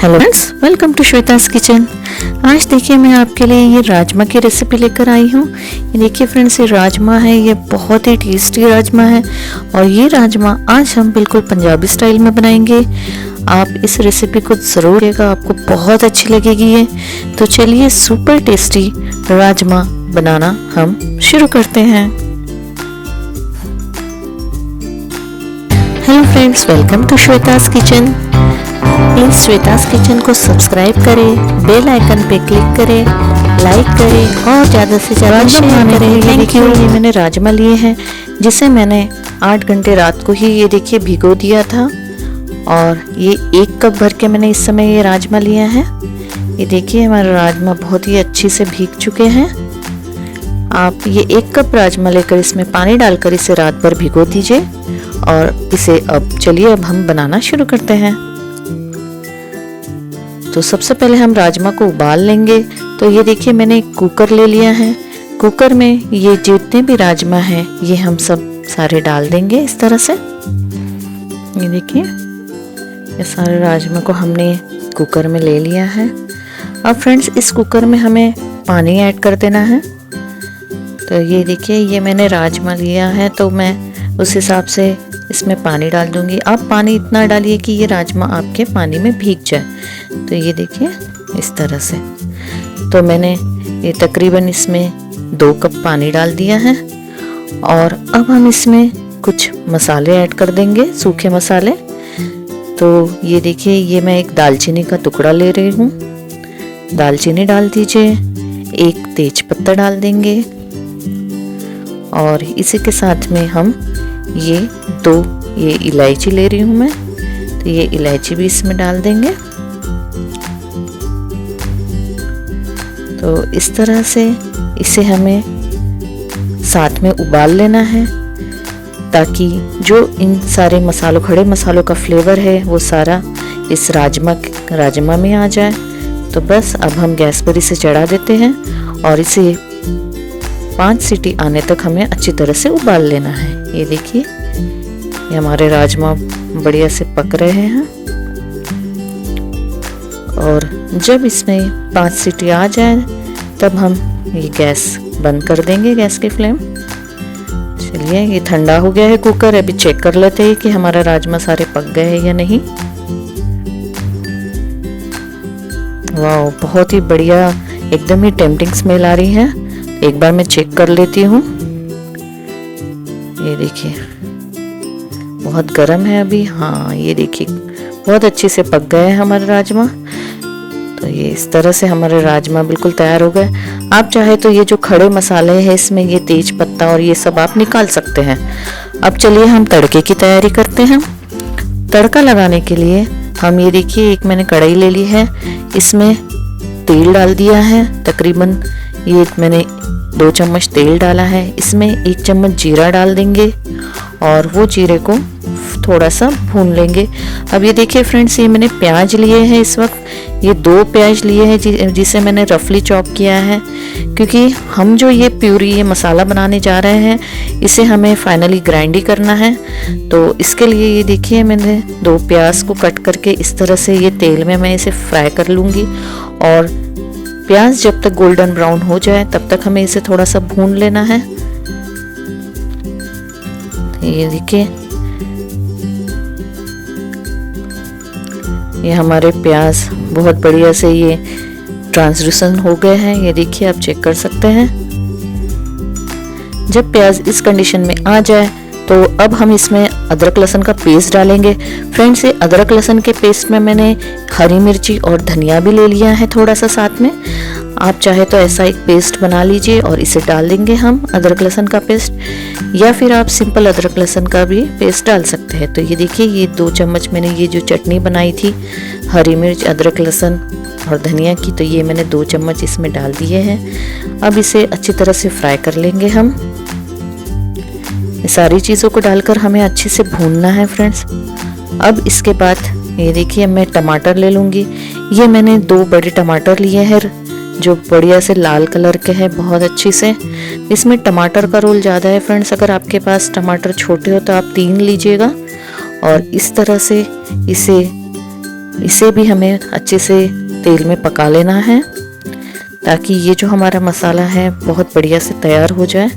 Hello friends, welcome to Shweta's kitchen. आज देखिए मैं आपके लिए ये राजमा की रेसिपी लेकर आई हूँ। ये देखिए फ्रेंड्स, ये राजमा है, ये बहुत ही टेस्टी राजमा है और ये राजमा आज हम बिल्कुल पंजाबी स्टाइल में बनाएंगे। आप इस रेसिपी को ज़रूर देखिएगा, आपको बहुत अच्छी लगेगी ये। तो चलिए सुपर टेस्टी राजमा बनाना हम शुरू करते हैं। Hello friends, welcome to Shweta's kitchen. Please Shweta's kitchen को सब्सक्राइब करें, बेल आइकन पे क्लिक करें, लाइक करें और ज़्यादा से ज़्यादा शेयर करें। Thank you. ये मैंने राजमा लिए हैं जिसे मैंने 8 घंटे रात को ही ये देखिए भिगो दिया था और ये 1 कप भर के मैंने इस समय ये राजमा लिया है। ये देखिए हमारे राजमा बहुत ही अच्छी से भीग चुके हैं। आप ये 1 कप राजमा लेकर इसमें पानी डालकर इसे रात भर भिगो दीजिए और इसे अब हम बनाना शुरू करते हैं। तो सबसे पहले हम राजमा को उबाल लेंगे। तो ये देखिए मैंने एक कुकर ले लिया है। कुकर में ये जितने भी राजमा हैं ये हम सब सारे डाल देंगे इस तरह से। ये देखिए ये सारे राजमा को हमने कुकर में ले लिया है। अब फ्रेंड्स इस कुकर में हमें पानी ऐड कर देना है। तो ये देखिए ये मैंने राजमा लिया है तो मैं उस हिसाब से इसमें पानी डाल दूंगी। आप पानी इतना डालिए कि ये राजमा आपके पानी में भीग जाए। तो ये देखिए इस तरह से। तो मैंने ये तकरीबन इसमें 2 कप पानी डाल दिया है और अब हम इसमें कुछ मसाले ऐड कर देंगे, सूखे मसाले। तो ये देखिए ये मैं एक दालचीनी का टुकड़ा ले रही हूँ। दालचीनी डाल दीजिए, 1 तेज पत्ता डाल देंगे और इसी के साथ में हम ये 2 इलायची ले रही हूँ मैं, तो ये इलायची भी इसमें डाल देंगे। तो इस तरह से इसे हमें साथ में उबाल लेना है ताकि जो इन सारे मसालों, खड़े मसालों का फ्लेवर है वो सारा इस राजमा में आ जाए। तो बस अब हम गैस पर इसे चढ़ा देते हैं और इसे 5 सीटी आने तक हमें अच्छी तरह से उबाल लेना है। ये देखिए ये हमारे राजमा बढ़िया से पक रहे हैं और जब इसमें 5 सीटी आ जाए तब हम ये गैस बंद कर देंगे, गैस की फ्लेम। चलिए ये ठंडा हो गया है कुकर। अभी चेक कर लेते हैं कि हमारा राजमा सारे पक गए हैं या नहीं। वाह, बहुत ही बढ़िया, एकदम ही टेम्पटिंग स्मेल आ रही है। एक बार मैं चेक कर लेती हूँ। ये देखिए बहुत गर्म है अभी। हाँ ये देखिए बहुत अच्छे से पक गए हैं हमारे राजमा। तो ये इस तरह से हमारे राजमा बिल्कुल तैयार हो गए। आप चाहे तो ये जो खड़े मसाले हैं इसमें ये तेज पत्ता और ये सब आप निकाल सकते हैं। अब चलिए हम तड़के की तैयारी करते हैं। तड़का लगाने के लिए हम ये देखिए एक मैंने कढ़ाई ले ली है, इसमें तेल डाल दिया है। तकरीबन ये मैंने 2 चम्मच तेल डाला है। इसमें 1 चम्मच जीरा डाल देंगे और वो जीरे को थोड़ा सा भून लेंगे। अब ये देखिए फ्रेंड्स, ये मैंने प्याज लिए हैं इस वक्त। ये 2 प्याज लिए हैं जिसे मैंने रफली चॉप किया है, क्योंकि हम जो ये प्यूरी, ये मसाला बनाने जा रहे हैं इसे हमें फाइनली ग्राइंड ही करना है। तो इसके लिए ये देखिए मैंने 2 प्याज को कट करके इस तरह से ये तेल में मैं इसे फ्राई कर लूँगी और प्याज जब तक गोल्डन ब्राउन हो जाए तब तक हमें इसे थोड़ा सा भून लेना है। ये देखिए ये हमारे प्याज बहुत बढ़िया से ये ट्रांसलूसेंट हो गए हैं। ये देखिए आप चेक कर सकते हैं। जब प्याज इस कंडीशन में आ जाए तो अब हम इसमें अदरक लहसुन का पेस्ट डालेंगे। फ्रेंड्स ये अदरक लहसुन के पेस्ट में मैंने हरी मिर्ची और धनिया भी ले लिया है थोड़ा सा साथ में। आप चाहे तो ऐसा एक पेस्ट बना लीजिए और इसे डाल देंगे हम, अदरक लहसुन का पेस्ट, या फिर आप सिंपल अदरक लहसुन का भी पेस्ट डाल सकते हैं। तो ये देखिए ये 2 चम्मच मैंने ये जो चटनी बनाई थी हरी मिर्च, अदरक लहसुन और धनिया की, तो ये मैंने 2 चम्मच इसमें डाल दिए हैं। अब इसे अच्छी तरह से फ्राई कर लेंगे हम। ये सारी चीज़ों को डालकर हमें अच्छे से भूनना है फ्रेंड्स। अब इसके बाद ये देखिए मैं टमाटर ले लूँगी। ये मैंने 2 बड़े टमाटर लिए हैं जो बढ़िया से लाल कलर के हैं, बहुत अच्छी से। इसमें टमाटर का रोल ज़्यादा है फ्रेंड्स। अगर आपके पास टमाटर छोटे हो तो आप 3 लीजिएगा और इस तरह से इसे इसे भी हमें अच्छे से तेल में पका लेना है ताकि ये जो हमारा मसाला है बहुत बढ़िया से तैयार हो जाए।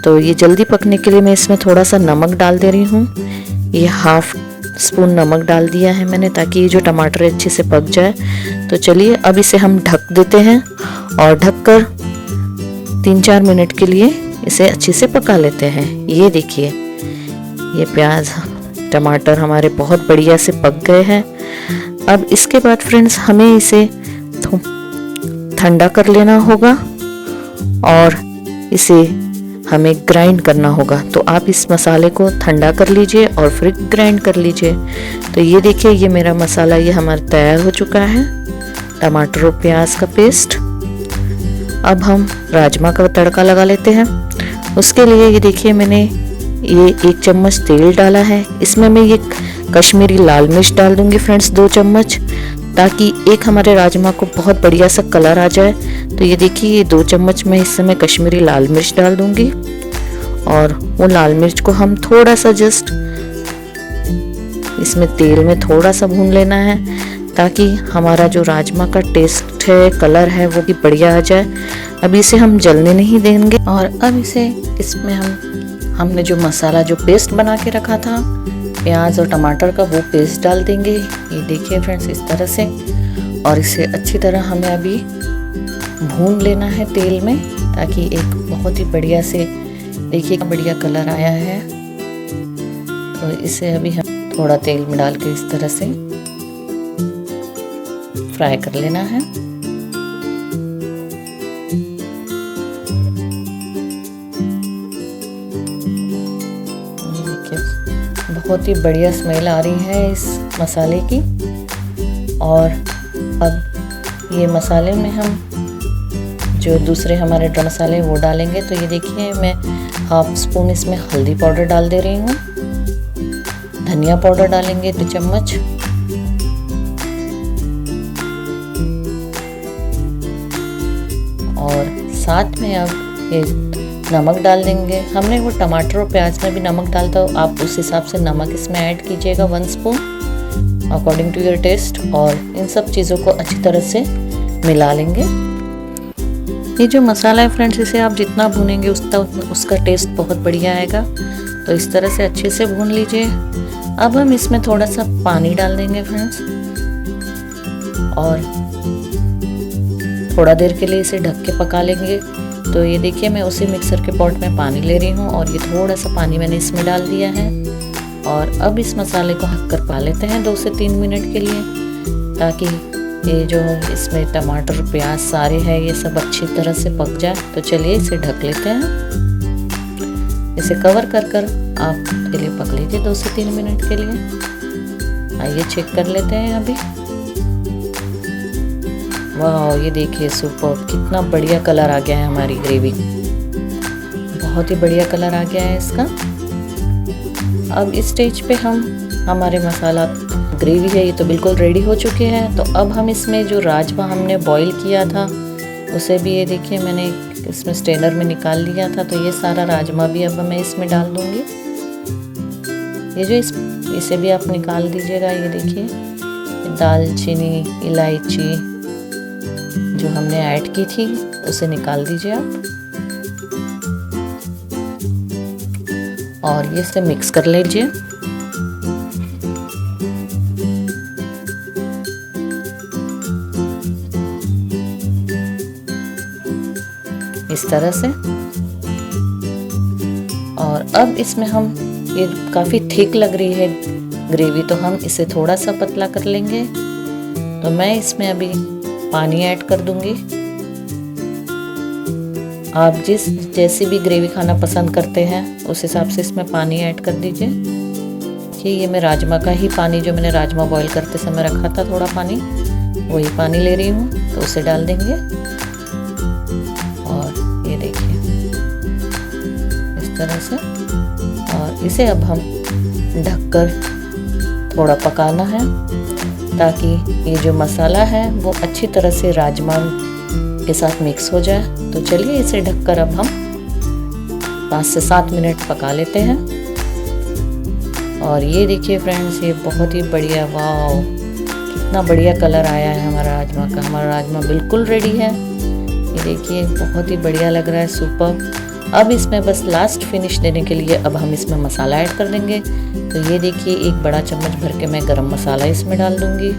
तो ये जल्दी पकने के लिए मैं इसमें थोड़ा सा नमक डाल दे रही हूँ। ये हाफ स्पून नमक डाल दिया है मैंने ताकि ये जो टमाटर अच्छे से पक जाए। तो चलिए अब इसे हम ढक देते हैं और ढककर 3-4 मिनट के लिए इसे अच्छे से पका लेते हैं। ये देखिए ये प्याज टमाटर हमारे बहुत बढ़िया से पक गए हैं। अब इसके बाद फ्रेंड्स हमें इसे ठंडा कर लेना होगा और इसे हमें ग्राइंड करना होगा। तो आप इस मसाले को ठंडा कर लीजिए और फिर ग्राइंड कर लीजिए। तो ये देखिए ये मेरा मसाला ये हमारा तैयार हो चुका है, टमाटर और प्याज का पेस्ट। अब हम राजमा का तड़का लगा लेते हैं। उसके लिए ये देखिए मैंने ये 1 चम्मच तेल डाला है। इसमें मैं ये कश्मीरी लाल मिर्च डाल दूंगी फ्रेंड्स 2 चम्मच, ताकि एक हमारे राजमा को बहुत बढ़िया सा कलर आ जाए। तो ये देखिए ये 2 चम्मच मैं इस समय कश्मीरी लाल मिर्च डाल दूंगी और वो लाल मिर्च को हम थोड़ा सा जस्ट इसमें तेल में थोड़ा सा भून लेना है ताकि हमारा जो राजमा का टेस्ट है कलर है वो भी बढ़िया आ जाए। अब इसे हम जलने नहीं देंगे और अब इसे इसमें हमने जो मसाला जो पेस्ट बना के रखा था प्याज और टमाटर का वो पेस्ट डाल देंगे। ये देखिए फ्रेंड्स इस तरह से, और इसे अच्छी तरह हमें अभी भून लेना है तेल में ताकि एक बहुत ही बढ़िया से देखिए बढ़िया कलर आया है। तो इसे अभी हम थोड़ा तेल में डाल के इस तरह से फ्राई कर लेना है। बहुत ही बढ़िया स्मेल आ रही है इस मसाले की। और अब ये मसाले में हम जो दूसरे हमारे ड्राई मसाले वो डालेंगे। तो ये देखिए मैं हाफ स्पून इसमें हल्दी पाउडर डाल दे रही हूँ, धनिया पाउडर डालेंगे 2 चम्मच, और साथ में अब ये नमक डाल देंगे। हमने वो टमाटर और प्याज में भी नमक डालता हो, आप उस हिसाब से नमक इसमें ऐड कीजिएगा 1 spoon according to your taste. और इन सब चीज़ों को अच्छी तरह से मिला लेंगे। ये जो मसाला है फ्रेंड्स इसे आप जितना भूनेंगे उसका टेस्ट बहुत बढ़िया आएगा। तो इस तरह से अच्छे से भून लीजिए। अब हम इसमें थोड़ा सा पानी डाल देंगे फ्रेंड्स और थोड़ा देर के लिए इसे ढक के पका लेंगे। तो ये देखिए मैं उसी मिक्सर के पॉट में पानी ले रही हूँ और ये थोड़ा सा पानी मैंने इसमें डाल दिया है। और अब इस मसाले को ढक कर पका लेते हैं 2 से 3 मिनट के लिए, ताकि ये जो इसमें टमाटर प्याज सारे हैं ये सब अच्छी तरह से पक जाए। तो चलिए इसे ढक लेते हैं। इसे कवर कर आप के लिए पक लीजिए 2 से 3 मिनट के लिए। आइए चेक कर लेते हैं अभी। वाह ये देखिए सुपर, कितना बढ़िया कलर आ गया है हमारी ग्रेवी, बहुत ही बढ़िया कलर आ गया है इसका। अब इस स्टेज पे हम हमारे मसाला ग्रेवी है ये तो बिल्कुल रेडी हो चुके हैं। तो अब हम इसमें जो राजमा हमने बॉईल किया था उसे भी ये देखिए मैंने इसमें स्ट्रेनर में निकाल लिया था। तो ये सारा राजमा भी अब मैं इसमें डाल दूंगी। ये जो इसे भी आप निकाल दीजिएगा। ये देखिए दालचीनी इलायची जो हमने ऐड की थी उसे निकाल दीजिए आप, और ये से मिक्स कर लीजिए। इस तरह से। और अब इसमें हम ये काफ़ी थिक लग रही है ग्रेवी, तो हम इसे थोड़ा सा पतला कर लेंगे। तो मैं इसमें अभी पानी ऐड कर दूंगी। आप जैसी भी ग्रेवी खाना पसंद करते हैं उस हिसाब से इसमें पानी ऐड कर दीजिए। कि ये मैं राजमा का ही पानी जो मैंने राजमा बॉईल करते समय रखा था थोड़ा पानी, वही पानी ले रही हूँ। तो उसे डाल देंगे और ये देखिए इस तरह से। और इसे अब हम ढककर थोड़ा पकाना है ताकि ये जो मसाला है वो अच्छी तरह से राजमा के साथ मिक्स हो जाए। तो चलिए इसे ढककर अब हम 5 से 7 मिनट पका लेते हैं। और ये देखिए फ्रेंड्स ये बहुत ही बढ़िया वाव कितना बढ़िया कलर आया है हमारा राजमा का। हमारा राजमा बिल्कुल रेडी है। ये देखिए बहुत ही बढ़िया लग रहा है, सुपर। अब इसमें बस लास्ट फिनिश देने के लिए अब हम इसमें मसाला ऐड कर देंगे। तो ये देखिए एक बड़ा चम्मच भर के मैं गरम मसाला इसमें डाल दूंगी।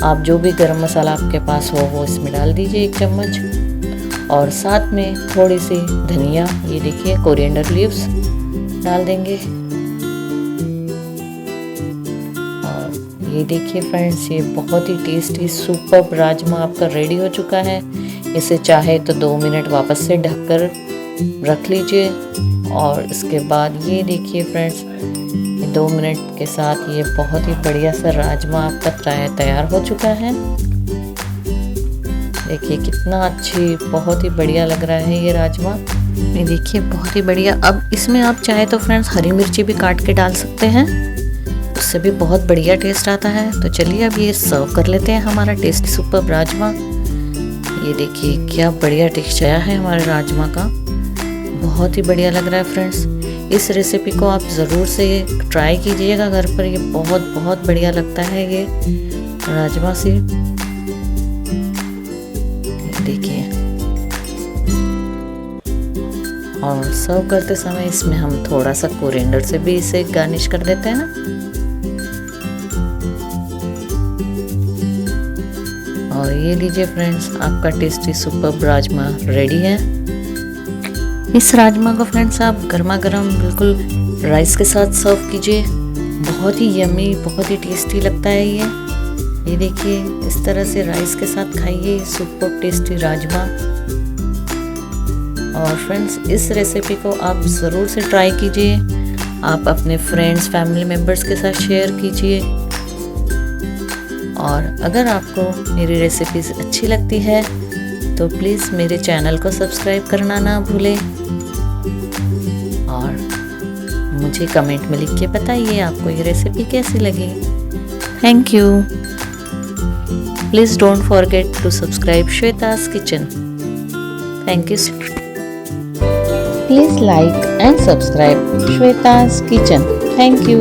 आप जो भी गरम मसाला आपके पास हो वो इसमें डाल दीजिए 1 चम्मच। और साथ में थोड़ी सी धनिया, ये देखिए कोरिएंडर लीव्स डाल देंगे। और ये देखिए फ्रेंड्स, ये बहुत ही टेस्टी सुपर राजमा आपका रेडी हो चुका है। इसे चाहे तो 2 मिनट वापस से ढककर रख लीजिए। और इसके बाद ये देखिए फ्रेंड्स, 2 मिनट के साथ ये बहुत ही बढ़िया सा राजमा आपका तैयार हो चुका है। देखिए कितना अच्छी, बहुत ही बढ़िया लग रहा है ये राजमा। ये देखिए बहुत ही बढ़िया। अब इसमें आप चाहे तो फ्रेंड्स हरी मिर्ची भी काट के डाल सकते हैं, उससे भी बहुत बढ़िया टेस्ट आता है। तो चलिए अब ये सर्व कर लेते हैं हमारा टेस्टी सुपर राजमा। ये देखिए क्या बढ़िया टेस्ट आया है हमारे राजमा का, बहुत ही बढ़िया लग रहा है फ्रेंड्स। इस रेसिपी को आप ज़रूर से ट्राई कीजिएगा घर पर। ये बहुत बहुत बढ़िया लगता है ये राजमा से। देखिए, और सर्व करते समय इसमें हम थोड़ा सा कोरिएंडर से भी इसे गार्निश कर देते हैं ना। और ये लीजिए फ्रेंड्स, आपका टेस्टी सुपर राजमा रेडी है। इस राजमा को फ्रेंड्स आप गर्मा गर्म बिल्कुल राइस के साथ सर्व कीजिए। बहुत ही यम्मी, बहुत ही टेस्टी लगता है ये देखिए इस तरह से राइस के साथ खाइए सुपर टेस्टी राजमा। और फ्रेंड्स इस रेसिपी को आप ज़रूर से ट्राई कीजिए। आप अपने फ्रेंड्स फैमिली मेम्बर्स के साथ शेयर कीजिए। और अगर आपको मेरी रेसिपीज अच्छी लगती है तो प्लीज़ मेरे चैनल को सब्सक्राइब करना ना भूलें। और मुझे कमेंट में लिख के बताइए आपको ये रेसिपी कैसी लगी। Thank you. Please don't forget to subscribe Shweta's kitchen. Thank you. Please like and subscribe Shweta's kitchen. Thank you.